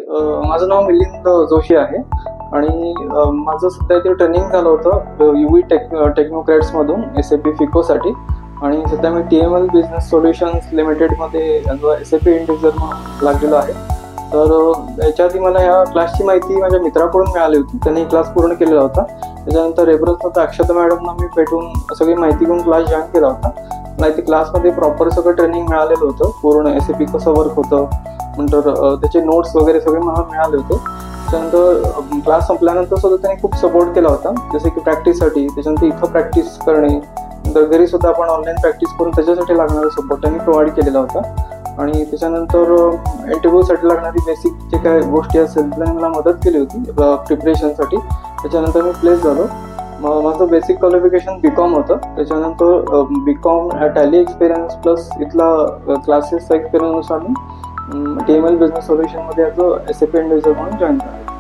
माझं नाव मिलिंद जोशी आहे आणि माझं सध्या ते ट्रेनिंग झालं होतं UV टेक्नोक्रॅट्समधून SAP फिकोसाठी आणि सध्या मी TML बिझनेस सोल्युशन्स लिमिटेडमध्ये SAP एंड युजर म्हणून लागलेलो आहे. तर याच्या आधी मला या क्लासची माहिती माझ्या मित्राकडून मिळाली होती. त्यांनी क्लास पूर्ण केलेला होता. त्याच्यानंतर रेफरन्सनंतर अक्षता मॅडमना मी भेटून सगळी माहिती घेऊन क्लास जॉईन केला होता. मला इथे क्लासमध्ये प्रॉपर सगळं ट्रेनिंग मिळालेलं होतं. पूर्ण SAP कसं वर्क होतं, नंतर त्याचे नोट्स वगैरे सगळे मला मिळाले होते. त्याच्यानंतर क्लास संपल्यानंतर सुद्धा त्यांनी खूप सपोर्ट केला होता, जसे की प्रॅक्टिससाठी. त्याच्यानंतर इथं प्रॅक्टिस करणे, नंतर घरी सुद्धा आपण ऑनलाईन प्रॅक्टिस करून त्याच्यासाठी लागणारा सपोर्ट त्यांनी प्रोव्हाइड केलेला होता. आणि त्याच्यानंतर इंटरव्ह्यूसाठी लागणारी बेसिक जे काही गोष्टी असेल त्यांनी मला मदत केली होती प्रिपरेशनसाठी. त्याच्यानंतर मी प्लेस झालो. माझं बेसिक क्वालिफिकेशन BCom होतं. त्याच्यानंतर BCom टॅली एक्सपिरियन्स प्लस इथला क्लासेसचा एक्सपिरियन्स मी TML बिझनेस सोल्युशनमध्ये SAP एंड युजर म्हणून जॉईन झालो.